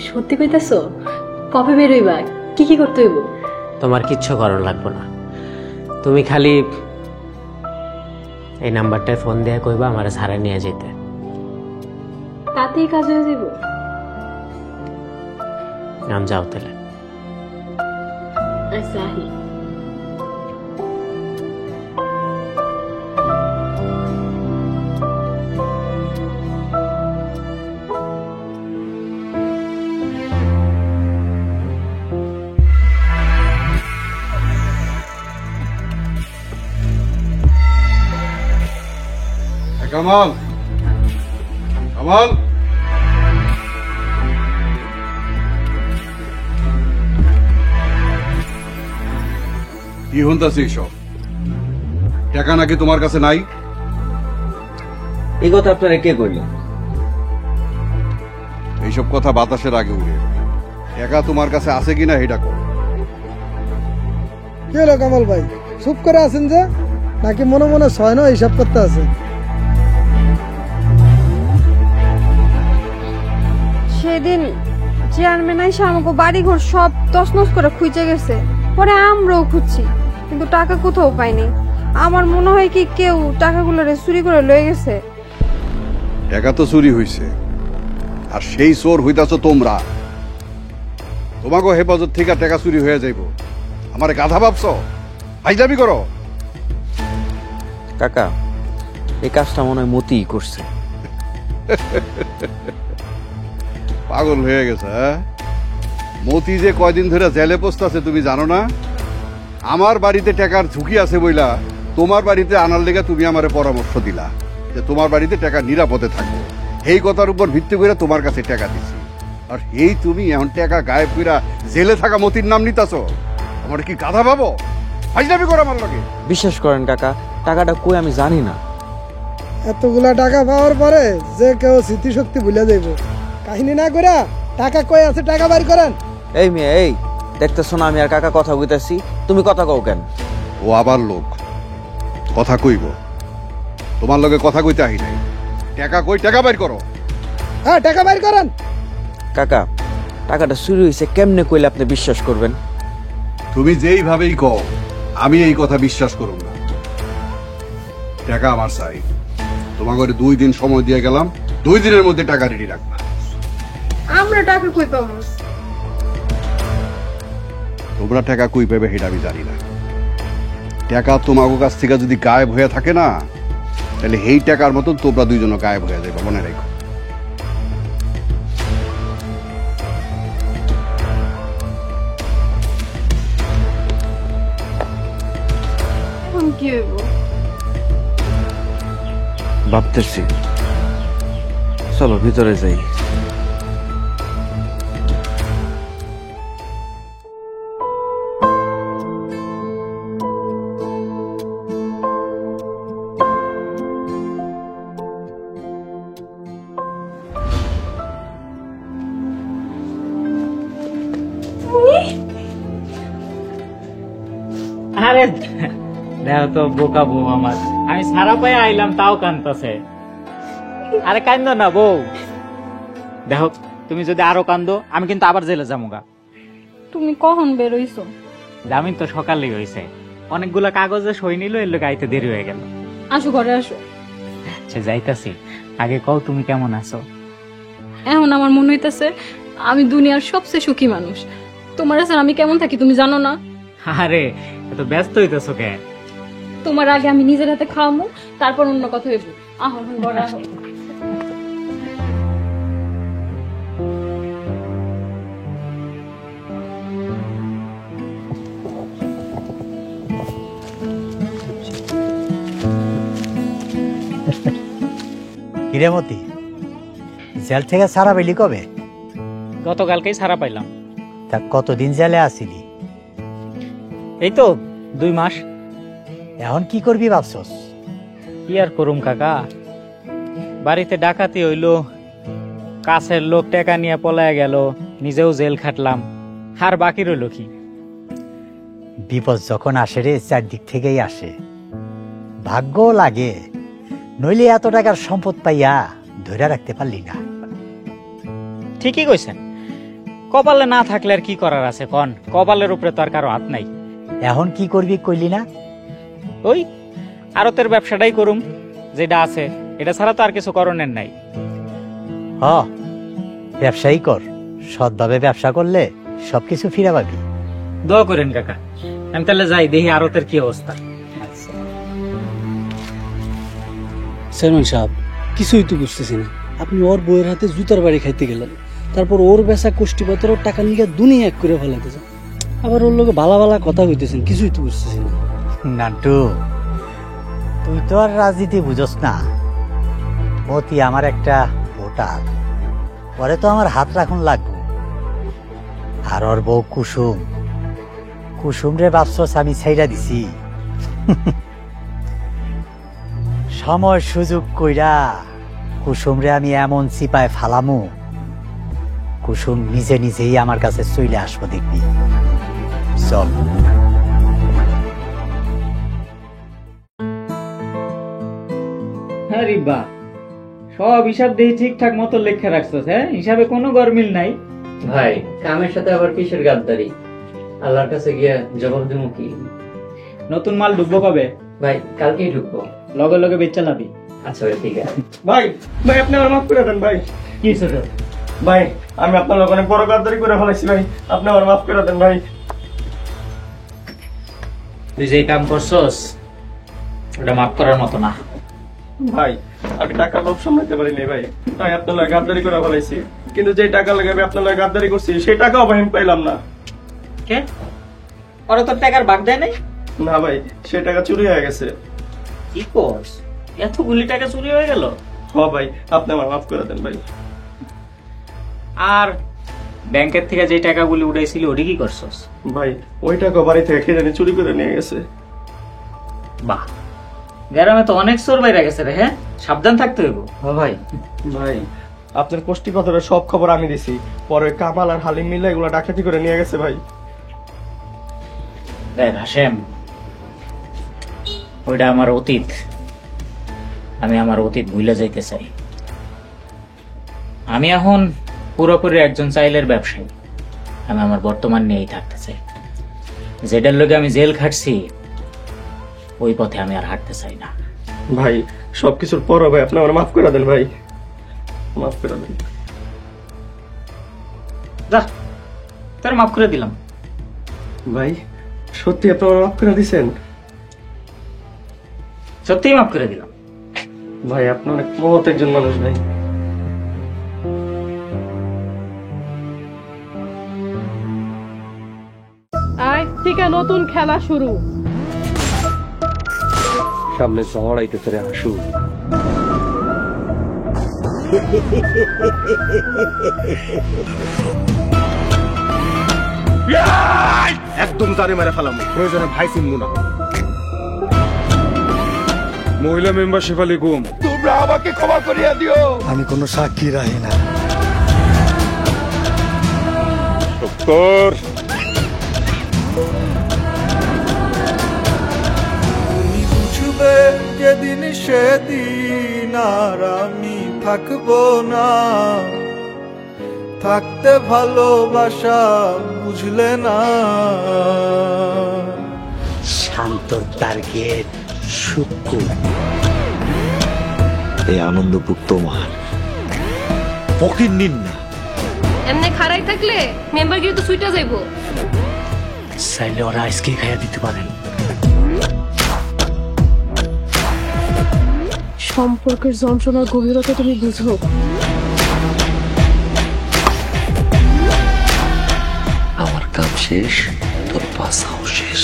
[SPEAKER 4] সত্যি কইতাছো? কবে বের হইবা? কি কি করতে হইব?
[SPEAKER 2] তোমার কিচ্ছু করার লাগবে না, তুমি খালি এই নাম্বারটায় ফোন দিয়ে কইবা আমার ছাড়া নিয়ে যেতে।
[SPEAKER 4] তাতেই কাজ হয়ে যাব।
[SPEAKER 2] নাম যাও তাহলে।
[SPEAKER 4] আচ্ছা আহি।
[SPEAKER 3] কামাল, কামাল, কি হন্তাছে সব? টাকা নাকি তোমার কাছে নাই?
[SPEAKER 15] এই কথা আপনারা কে কইল?
[SPEAKER 3] এইসব কথা বাতাসের আগে উড়ে। টাকা তোমার কাছে আছে কিনা সেটা কর।
[SPEAKER 8] কি হলো কামাল ভাই, চুপ করে আছেন যে? নাকি মনে মনে ছয় না হিসাব করতে আছে?
[SPEAKER 16] সেদিন চেয়ারম্যান আইসা আমাকে বাড়ি ঘর সব তছনছ করে খুঁজে গেছে, পরে আমরাও খুঁজছি, কিন্তু টাকা কোথাও পাইনি। আমার মনে হয় কি কেউ টাকাগুলো চুরি করে লয়ে গেছে।
[SPEAKER 3] টাকা তো চুরি হইছে, আর সেই চোর হইতাছ তোমরা। তোমাকে হেফাজত থেকে টাকা চুরি হয়ে যাইব, আমারে গাধা ভাবছ? ফাইজলামি করো।
[SPEAKER 15] কাকা, এই কাজটা মনে হয় মতিই করছে।
[SPEAKER 3] পাগল হয়ে গেছে। মতি যে কয়দিন ধরে জেলে পোস্তাছে তুমি জানো না? আমার বাড়িতে টাকার ঝুঁকি আছে বইলা তোমার বাড়িতে আনার লেগে তুমি আমারে পরামর্শ দিলা যে তোমার বাড়িতে টাকা নিরাপদে থাকবে। এই কথার উপর ভিত্তি করে তোমার কাছে টাকা দিছি, আর এই তুমি এখন টাকা গায়েব কইরা জেলে থাকা মতির নাম নিতাছ। আমার কি গাধা ভাবো? ফাইজলামি করো আমার লাগে।
[SPEAKER 15] বিশ্বাস করেন কাকা, টাকাটা কই আমি জানি না।
[SPEAKER 8] এতগুলা টাকা পাওয়ার পরে যে কেউ স্মৃতিশক্তি ভুলে যাইব। কাহিনী না করে টাকা কই আছে টাকা বাইর করেন।
[SPEAKER 15] এই মেয়ে, এই দেখতেছো না আমি আর কাকা কথা কইতাছি, তুমি কথা কও কেন?
[SPEAKER 3] ও আবার লোক কথা কইব, তোমার লগে কথা কইতে আহি নাই। টাকা কই, টাকা বাইর করো।
[SPEAKER 8] হ্যাঁ, টাকা বাইর করেন।
[SPEAKER 15] কাকা, টাকাটা চুরি হয়েছে কেমনে কইলে আপনি বিশ্বাস করবেন?
[SPEAKER 3] তুমি যেইভাবেই কও আমি এই কথা বিশ্বাস করব না। টাকা আমার চাই। তোমাকে 2 দিন সময় দিয়ে গেলাম, 2 দিনের মধ্যে টাকা রেডি রাখবা।
[SPEAKER 16] আমরা টাকা কই পাবো?
[SPEAKER 3] তোমরা টাকা কই পাবে সেটা আমি জানি না, টাকা তোমাকে কাছ থেকে যদি গায়েব হয়ে থাকে না, তাহলে এই টাকার মতন তোমরা দুইজন গায়েব হয়ে যাবে, মনে রেখো।
[SPEAKER 16] কি হইব?
[SPEAKER 15] ভাবতেছি, চলো ভিতরে যাই।
[SPEAKER 2] আরে দেখো তো বোকা বউ আমার, আমি সারা পায়ে আইলাম তাও কান্দতেছে। আরে কান্দো না বউ, দেখো তুমি যদি আরো কান্দো আমি কিন্তু আবার জেলে যামুগা।
[SPEAKER 16] তুমি কখন বেরোইছো?
[SPEAKER 2] জামিন তো সকালেই হয়েছে, অনেকগুলো কাগজে সই নিল, এর লোক আইতে দেরি হয়ে গেল।
[SPEAKER 16] আসো ঘরে আসো।
[SPEAKER 2] আচ্ছা যাইতাছি, আগে কও তুমি কেমন আছো?
[SPEAKER 16] এখন আমার মনে হইতেছে আমি দুনিয়ার সবচেয়ে সুখী মানুষ। তোমার স্যার আমি কেমন থাকি তুমি জানো না?
[SPEAKER 2] আরে এত ব্যস্ত হইতেছো কেন?
[SPEAKER 16] তোমার আগে আমি নিজের হাতে খাওয়াবো, তারপর অন্য কথা হইব। আহো ঘরে আসো।
[SPEAKER 1] হিরেমতি, জেল থেকে ছাড়া পেলি কবে?
[SPEAKER 2] গতকালকেই ছাড়া পাইলাম।
[SPEAKER 1] তা কতদিন জেলে আসিলি?
[SPEAKER 2] এই তো 2 মাস।
[SPEAKER 1] এখন কি করবি ভাবছস?
[SPEAKER 2] কি আর করুম কাকা, বাড়িতে ডাকাতি হইলো, কাছের লোক টাকা নিয়ে পলায় গেল, নিজেও জেল খাটলাম, আর বাকি রইল কি?
[SPEAKER 1] বিপদ যখন আসে রে, চারদিক থেকেই আসে, ভাগ্যও লাগে, নইলে এত টাকার সম্পদ পাইয়া ধরে রাখতে পারলি না।
[SPEAKER 2] ঠিকই কইছেন, কপালে না থাকলে আর কি করার আছে কন? কপালের উপরে তো আর কারো হাত নাই।
[SPEAKER 1] এখন কি করবি কইলি না?
[SPEAKER 2] ওই আড়তের ব্যবসাটাই করুম, যেটা আছে, এটা ছাড়া তো আর কিছু করণের নাই।
[SPEAKER 1] হ, ব্যবসায়ী কর, সৎভাবে ব্যবসা করলে সবকিছু ফিরে পাবি।
[SPEAKER 2] দোয়া করেন কাকা, আমি তাহলে যাই, দেখি আড়তের কি অবস্থা।
[SPEAKER 7] চেয়ারম্যান সাহেব, কিছুই তো বুঝতেছি না। আপনি ওর বউয়ের হাতে জুতার বাড়ি খাইতে গেলেন, তারপর ওর বেচা কোষ্টিপাথরের টাকা নিয়ে দুনিয়া এক করে ফেলাইতেছেন, আবার ওর লোকে ভালা ভালা কথা কইতেছেন, কিছুই তো বুঝতেছি না।
[SPEAKER 1] নান্টু, তুই তো আর রাজনীতি বুঝস না। মতি আমার একটা ভোটার, পরে তো আমার হাত রাখুন লাগবো। আর ওর বউ কুসুম, কুসুম রে ভাবছস আমি ছাইরা দিছি? সময় সুযোগ কইরা কুসুম রে আমি এমন চিপায় ফালামু, কুসুম নিজে নিজেই আমার কাছে চইলে আসবো, দেখবি। চল।
[SPEAKER 2] আরে বাহ, সব হিসাব দেখি ঠিকঠাক মতো লেখা রাখছস। হ্যাঁ, হিসাবে কোনো গরমিল নাই
[SPEAKER 17] ভাই। কামের সাথে আবার কিসের গাদ্দারি? আল্লাহর কাছে গিয়া জবাব দেবো কি?
[SPEAKER 2] নতুন মাল ঢুকবো কবে?
[SPEAKER 17] ভাই কালকেই ঢুকবো।
[SPEAKER 2] লগে লগে বেচা লাবি?
[SPEAKER 17] আচ্ছা ভাই ঠিক আছে।
[SPEAKER 6] ভাই ভাই আপনি আমার মাফ করে দেন ভাই।
[SPEAKER 2] কি ছোট
[SPEAKER 6] ভাই, আমি আপনার লোক অনেক বড় গাদ্দারি করে ফেলাইছি ভাই, আপনি আমার মাফ করে দেন ভাই।
[SPEAKER 2] তুই যে কাম করছস ওটা মাফ করার মতো না।
[SPEAKER 6] ভাই আমি টাকা লোভ সামলাতে পারিনি ভাই, তাই আপনার লোক গাদ্দারি করে ফেলাইছি, কিন্তু যে টাকা লাগে আমি আপনার লোক গাদ্দারি করছি সেই টাকাও ভাই আমি পাইলাম না।
[SPEAKER 2] কে? ওরা তোর টাকার ভাগ দেয় নাই?
[SPEAKER 6] না ভাই, সেই টাকা চুরি হয়ে গেছে।
[SPEAKER 2] কি করস? এতগুলি টাকা চুরি হয়ে গেল?
[SPEAKER 6] হ্যাঁ ভাই, আপনি আমার মাফ করে দেন ভাই।
[SPEAKER 2] আর ব্যাংকের থেকে যে টাকাগুলি উড়াইছিল ওটি কি করছস?
[SPEAKER 6] ভাই ওই টাকা বাড়ি থেকে কে জানি চুরি করে নিয়ে গেছে।
[SPEAKER 2] বাহ, গ্রামে তো অনেক চোর বাইরে গেছে রে। হ্যাঁ, সাবধান থাকতে হইব।
[SPEAKER 17] হ্যাঁ ভাই।
[SPEAKER 6] ভাই আপনার কোষ্টিপাথরের সব খবর আমি দিছি, পরে কামাল আর হালিম মিলে এগুলো ডাকাতি করে নিয়ে গেছে ভাই।
[SPEAKER 2] দেখ হাসেম, ওইটা আমার অতীত, আমি আমার অতীত ভুলে যাইতে চাই। আমি এখন পুরোপুরি একজন চাইলের ব্যবসায়ী, আমি আমার বর্তমান নিয়েই থাকতে চাই। যেটার লোকে আমি জেল খাটছি ওই পথে আমি আর হাঁটতে চাই না।
[SPEAKER 6] ভাই সবকিছুর পর ভাই আপনি আমার মাফ করে দেন ভাই, মাফ করে দেন।
[SPEAKER 2] যা, তোর মাফ করে দিলাম।
[SPEAKER 6] ভাই সত্যি আপনি আমার মাফ করে দিছেন?
[SPEAKER 17] সত্যিই মাফ করে দিলাম।
[SPEAKER 6] ভাই আপনি অনেক মহৎ একজন মানুষ ভাই।
[SPEAKER 4] আজ থেকে নতুন খেলা শুরু।
[SPEAKER 6] সামনে ঝড় আইতেছে রে হাসু।
[SPEAKER 10] একদম জানে মেরে ফেলাম, প্রয়োজনে ভাই চিনবো না। মহিলা মেম্বার শেফালি গুম, তোমরা আমাকে ক্ষমা করিয়া দিও।
[SPEAKER 18] আমি কোনো সাক্ষী রাখি না।
[SPEAKER 10] সত্তর
[SPEAKER 19] তুমি বুঝবে যেদিন সেদিন আর আমি থাকবো না। থাকতে ভালোবাসা বুঝলে না।
[SPEAKER 1] শান্ত টার্গেট শুক্র।
[SPEAKER 12] এই আনন্দপুর তোমার, ফকির নিন না।
[SPEAKER 4] এমনি খারাই থাকলে মেম্বার গিয়ে তো সুইটা যাইবো।
[SPEAKER 1] চাইলে ওরা আজকে খাইয়া দিতে পারেন।
[SPEAKER 4] সম্পর্কের যন্ত্রণার গভীরতা তুমি বুঝো।
[SPEAKER 12] আমার কাম শেষ, তোর পাশাও শেষ।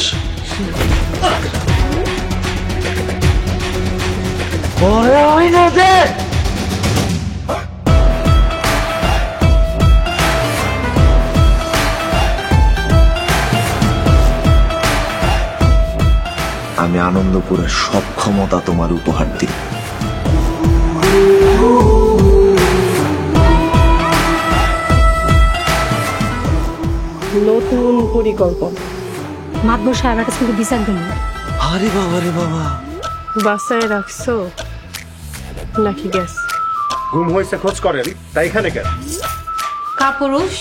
[SPEAKER 12] আমি আনন্দপুরের সব ক্ষমতা তোমার উপহার দিই।
[SPEAKER 4] নতুন পরিকল্পনা।
[SPEAKER 11] মাতবর সাহেবের কাছে কিন্তু বিচার দিন।
[SPEAKER 12] আরে বাবা রে বাবা,
[SPEAKER 4] বাসায় রাখছো নাকি গ্যাস?
[SPEAKER 10] গুম হয়েছে খোঁজ করেন, তাই এখানে কেন?
[SPEAKER 4] কাপুরুষ,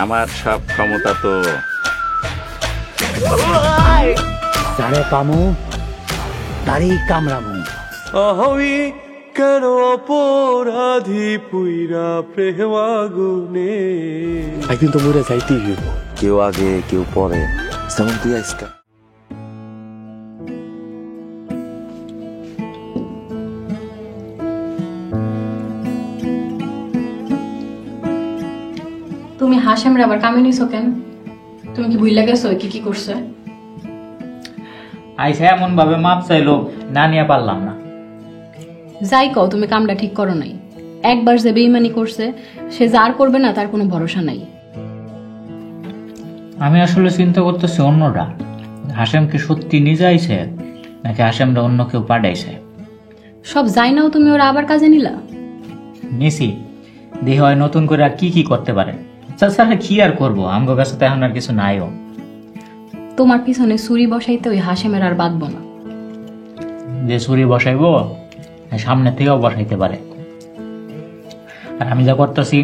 [SPEAKER 20] আমার সব ক্ষমতা তো
[SPEAKER 1] যারে পামু তারই কামড়ামু।
[SPEAKER 19] আমি কেন অপরাধী পুইরা প্রেম আগুনে।
[SPEAKER 12] একদিন তো মরে যাইতেই হইব, কেউ আগে কেউ পরে। যেমন তুই আজকা।
[SPEAKER 4] তুমি হাশেমরে আবার কামে নিছো কেন? তুমি কি ভুইলা গেছো কি কি করছে?
[SPEAKER 17] আইসা এমন ভাবে মাপ চাইলো, না নিয়ে পারলাম না।
[SPEAKER 4] যাই কও, তুমি কামটা ঠিক করো নাই। একবার যে বেইমানি করছে সে যার করবে না তার কোনো ভরসা নাই।
[SPEAKER 17] আমি আসলে চিন্তা করতেছি অন্যটা, হাশেম কি সত্যি নিজে আইছে নাকি হাশেমরা অন্য কেউ পাঠাইছে।
[SPEAKER 4] সব যাই নাও তুমি ওরা আবার কাজে নিলা।
[SPEAKER 17] নিছি, দেহ হয় নতুন করে আর কি কি করতে পারে। তাছাড়া কি আর করবো, আমগো কাছে তো এখন আর কিছু নাইও।
[SPEAKER 4] তোমার পিছনে ছুরি বসাইতে ওই হাশেমের আর বাঁধবো না।
[SPEAKER 17] যে ছুরি বসাইবো সামনে থেকেও বসাইতে পারে। আর আমি যা করতেছি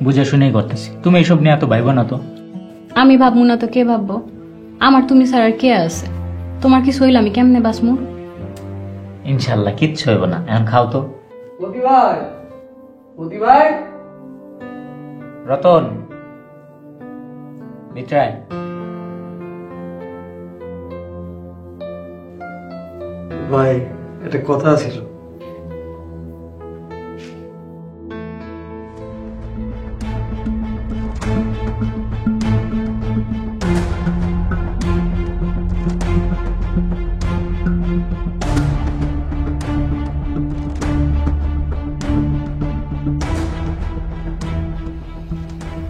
[SPEAKER 17] বুঝে শুনেই করতেছি। তুমি এইসব নিয়ে এত ভাইবো না তো।
[SPEAKER 4] আমি ভাববো না তো কে ভাববো? আমার তুমি ছাড়া আর কে আছে? তোমার কিছু হইলে আমি কেমনে বাঁচমু?
[SPEAKER 17] ইনশাল্লাহ কিচ্ছু হইব না। এখন খাও তো। রতন মিত্রায়
[SPEAKER 14] ভাই একটা কথা ছিল।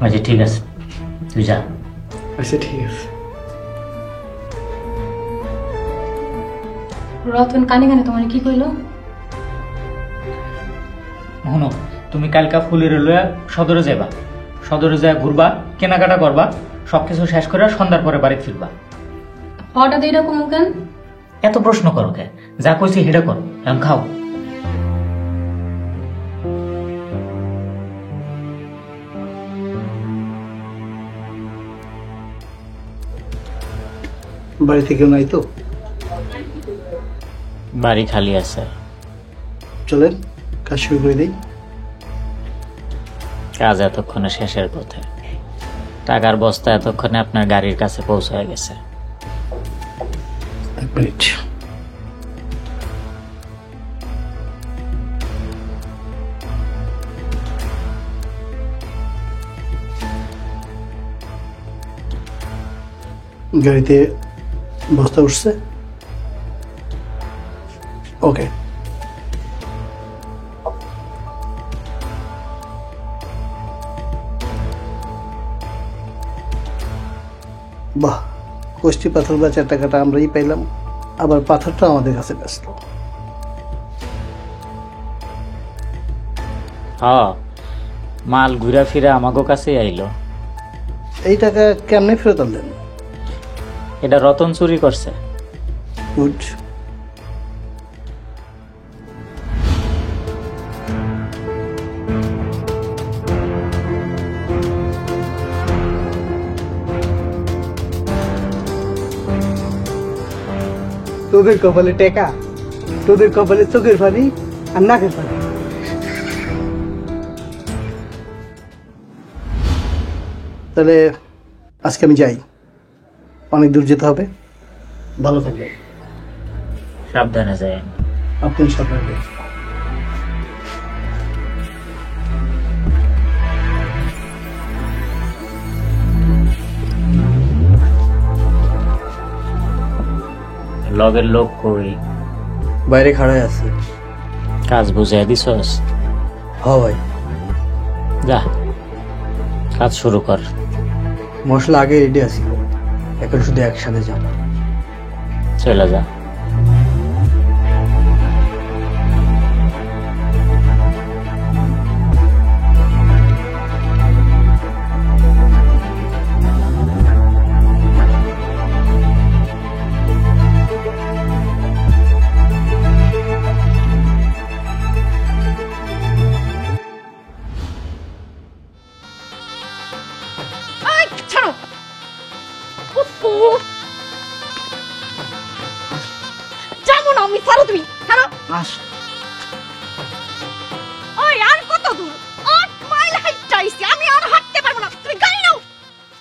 [SPEAKER 17] আচ্ছা ঠিক আছে, তুই যা।
[SPEAKER 14] আচ্ছা ঠিক আছে।
[SPEAKER 4] রতন কানে কানে তোমার কি কইলো?
[SPEAKER 17] শুনো, তুমি কালকা ফুলের লইয়া সদরে যাইবা। সদরে যায় ঘুরবা, কেনাকাটা করবা, সবকিছু শেষ করে সন্ধ্যার পরে বাড়ি ফিরবা।
[SPEAKER 4] হঠাৎ এরকম কেন?
[SPEAKER 17] এত প্রশ্ন করো কে? যা কইছি সেটা কর। এখন খাও।
[SPEAKER 14] বাড়িতে কেউ নাই তো?
[SPEAKER 17] বাড়ি খালি আছে।
[SPEAKER 14] চলেন কাজ শুরু করে দেই।
[SPEAKER 17] কাজ এতক্ষণে শেষের পথে। টাকার বস্তা এতক্ষণে আপনার গাড়ির কাছে পৌঁছে গেছে।
[SPEAKER 14] গাড়িতে বস্তা উঠছে? ওকে। বাহ, কষ্টি পাথর বেচার টাকাটা আমরাই পাইলাম, আবার পাথরটা আমাদের কাছে ব্যস্ত।
[SPEAKER 17] হ্যাঁ, মাল ঘুরা ফিরা আমাগো কাছে আইলো।
[SPEAKER 14] এই টাকা কেমনে ফেরত আনলেন?
[SPEAKER 17] এটা রতন চুরি করছে।
[SPEAKER 14] গুড।
[SPEAKER 8] তোদের কপালে টেকা, তোদের কপালে চোখের পানি আর নাকের পানি।
[SPEAKER 14] তাহলে আজকে আমি যাই, অনেক দূর যেতে হবে। ভালো থাকবে।
[SPEAKER 17] সাবধানে যায়।
[SPEAKER 14] আপনি সাবধানে।
[SPEAKER 17] লগের লোক কই?
[SPEAKER 14] বাইরে খাড়ায় আছে।
[SPEAKER 17] কাজ বুঝাই দিছস?
[SPEAKER 14] হ্যাঁ ভাই।
[SPEAKER 17] যা, কাজ শুরু কর।
[SPEAKER 14] মশলা আগে রেডি আছে, এখন শুধু একসাথে যাব।
[SPEAKER 17] চলে যা।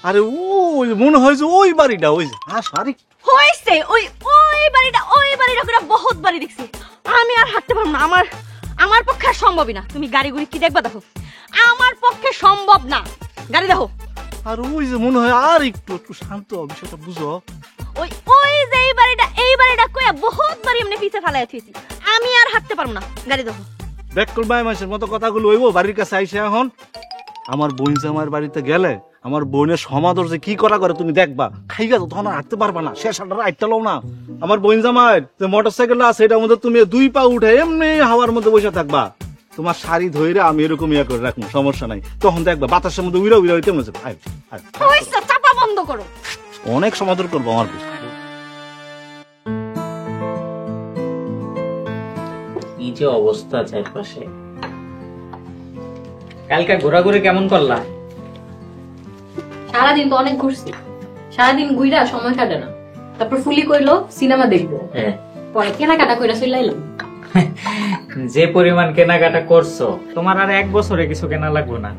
[SPEAKER 19] আরে ওই মনে হয় যে ওই বাড়িটা, ওই
[SPEAKER 21] হয়েছে ওই বাড়িটা করে বহুত বাড়ি দেখছি। আমি আর হাঁটতে পারবো না, আমার পক্ষে আর সম্ভবই না। তুমি গাড়ি গুড়ি কি দেখবা দেখো, আমার পক্ষে সম্ভব না। গাড়ি দেখো।
[SPEAKER 19] আর ওই যে মনে হয় আর একটু শান্ত বিষয়টা বুঝো।
[SPEAKER 21] ওই যে এই বাড়িটা কইয়া বহুত বাড়ি এমনি পিছে ফেলাইয়া থুইছি। আমি আর হাঁটতে পারবো না, গাড়ি দেখো।
[SPEAKER 19] ব্যাকল বাই মাসের মতো কথাগুলো হইবো বাড়ির কাছে আইসে। এখন আমার বোন জামাইয়ের বাড়িতে গেলে আমার বোনের সমাদর যে কি করা করে তুমি দেখবা। খাইগা তো তখন হাঁটতে পারবা না, শেষ হাঁটার আইটা লও না। আমার বোন জামাইয়ের যে মোটর সাইকেল আছে এটার মধ্যে তুমি 2 পা উঠে এমনি হাওয়ার মধ্যে বসে থাকবা। তোমার শাড়ি ধরে আমি এরকম ইয়া করে রাখবো, সমস্যা নাই। তখন দেখবা বাতাসের মধ্যে উইরা উইরা হইতে মনে
[SPEAKER 21] হচ্ছে। চাপা বন্ধ করো।
[SPEAKER 19] অনেক সমাদর করবো আমার বোন।
[SPEAKER 17] এই যে অবস্থা চারপাশে। কালকে ঘোরাঘুরি কেমন করলা?
[SPEAKER 4] সারাদিন তো অনেক ঘুরছি, সারাদিন ঘুরা সময় কাটে না। তারপর ফুলি কইলো সিনেমা দেখবো, পরে কেনাকাটা কইরা চলে এলাম।
[SPEAKER 17] যে পরিমাণ কেনাকাটা করছো, তোমার আর 1 বছরে কিছু কেনা লাগবে না।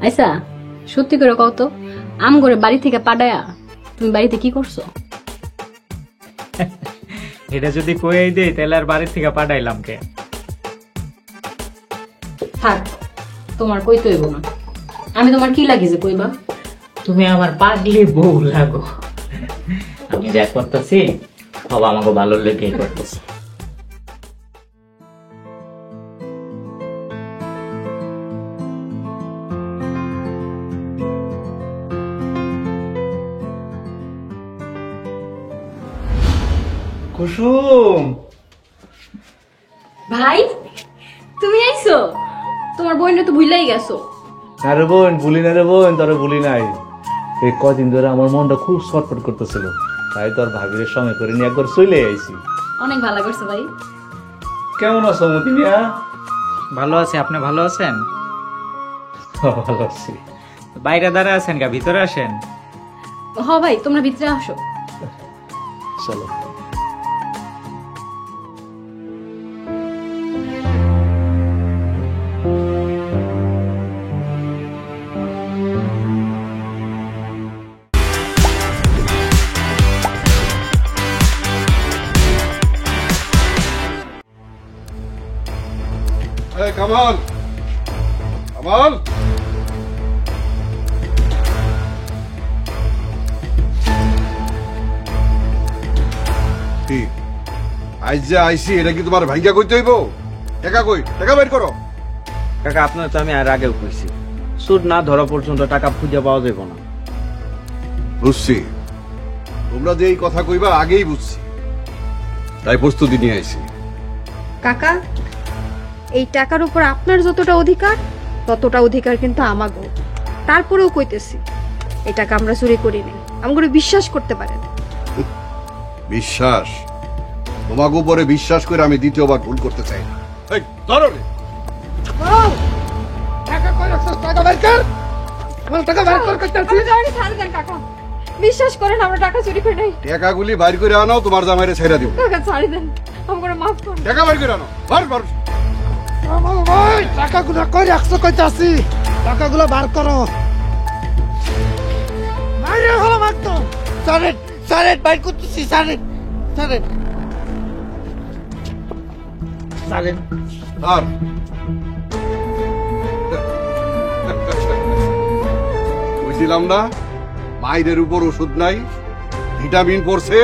[SPEAKER 4] আচ্ছা সত্যি করে কও তো, আম করে বাড়ি থেকে পাঠায়া তুমি বাড়িতে কি করছো?
[SPEAKER 17] এটা যদি কইই দেই তাহলে আর বাড়ি থেকে পাঠাইলাম কে?
[SPEAKER 4] থাক, তোমার কইতে হইব না। আমি তোমার কি লাগি যে কইবা?
[SPEAKER 17] তুমি আমার পাগলি বউ লাগো। আমি যা করতেছি সব আমাকে ভালো লেগেই করতেছি।
[SPEAKER 19] কুসুম
[SPEAKER 4] ভাই, তুমি আইছো? তোমার বোন তো ভুলাই গেছো।
[SPEAKER 19] আরে বোন ভুলি না রে বোন, তোরে ভুলি নাই। এই কদিন ধরে আমার মনটা খুব ছটফট করতেছিল, তাই তোর ভাবির সঙ্গে করে নিয়ে একবার চলে আইছি।
[SPEAKER 4] অনেক ভালো করছো ভাই।
[SPEAKER 19] কেমন আছো মতি মিয়া?
[SPEAKER 17] ভালো আছি, আপনি ভালো আছেন?
[SPEAKER 19] ভালো আছি।
[SPEAKER 17] বাইরে দাঁড়ায় আছেন গা, ভিতরে আসেন।
[SPEAKER 4] হ ভাই, তোমরা ভিতরে আসো।
[SPEAKER 19] চলো।
[SPEAKER 3] কামাল, কামাল, আজ যে আইসি এটা কি তোমার ভাইয়া কইতে হইব? টাকা কই, টাকা বের করো।
[SPEAKER 15] কাকা আপনার তো আমি আর আগেও কইছি, সুদ না ধরা পর্যন্ত টাকা খুঁজে পাওয়া যাবে না।
[SPEAKER 3] বুঝছি, তোমরা যে এই কথা কইবা আগেই বুঝছি, তাই প্রস্তুতি নিয়ে আইছি।
[SPEAKER 16] কাকা, এই টাকার উপর আপনার যতটা অধিকার ততটা অধিকার কিন্তু আমাগো। তারপরেও কইতেছি, এই টাকা আমরা চুরি করিনি, আমাকে বিশ্বাস করতে পারেন।
[SPEAKER 3] বিশ্বাস? তোমাকে উপরে বিশ্বাস করে আমি দ্বিতীয়বার ভুল করতে চাই না। এই ধরো রে।
[SPEAKER 8] টাকা কই রাখছস? টাকা বের কর। আমার টাকা বের কর কইতাছি।
[SPEAKER 16] আমি জানি ছাড় দেন কাকা, বিশ্বাস করেন আমরা টাকা চুরি করি নাই।
[SPEAKER 3] টাকাগুলি বাইর করে আনো, তোমার জামাইরে ছেড়ে দিব।
[SPEAKER 16] কাকা ছাড় দেন, আমাকে মাফ করুন।
[SPEAKER 3] টাকা বাইর করে আনো, বার বার।
[SPEAKER 8] আমার ভাই টাকাগুলো কই রাখছস কইতাছি? টাকাগুলো বার করো। মাইরে হলো মারতো।
[SPEAKER 13] সারেট সারেট বাইর করতেছি, সারেট সারেট সারেট।
[SPEAKER 3] আর বুঝছিলাম না, মায়ের উপর ওষুধ নাই, ভিটামিন পড়ছে,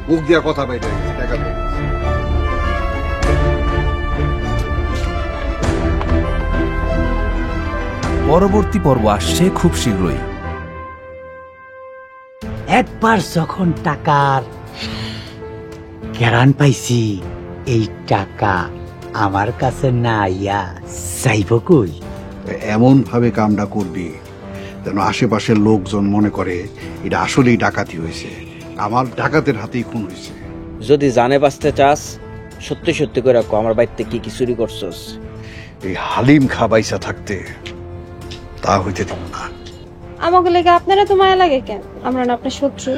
[SPEAKER 3] মুখ দিয়া কথা বাইরে টাকা নেই।
[SPEAKER 5] পরবর্তী পর্ব আসছে খুব শীঘ্রই।
[SPEAKER 1] একবার যখন টাকার গ্যারান পাইছি, এই টাকা আমার কাছে না আইয়া যাইব কই?
[SPEAKER 3] এমন ভাবে কামটা করবি যেন আশেপাশের লোকজন মনে করে এটা আসলেই ডাকাতি হয়েছে, আমার ডাকাতের হাতেই খুন হয়েছে।
[SPEAKER 15] যদি জানে বাঁচতে চাস, সত্যি সত্যি করে রাখো আমার বাড়িতে কি কি চুরি করছস।
[SPEAKER 3] এই হালিম খা বাইসা থাকতে তা হইতে দিব না।
[SPEAKER 16] আমাকে লেগে আপনারা তো মায়া লাগে কেন? আমরা না আপনার শত্রু।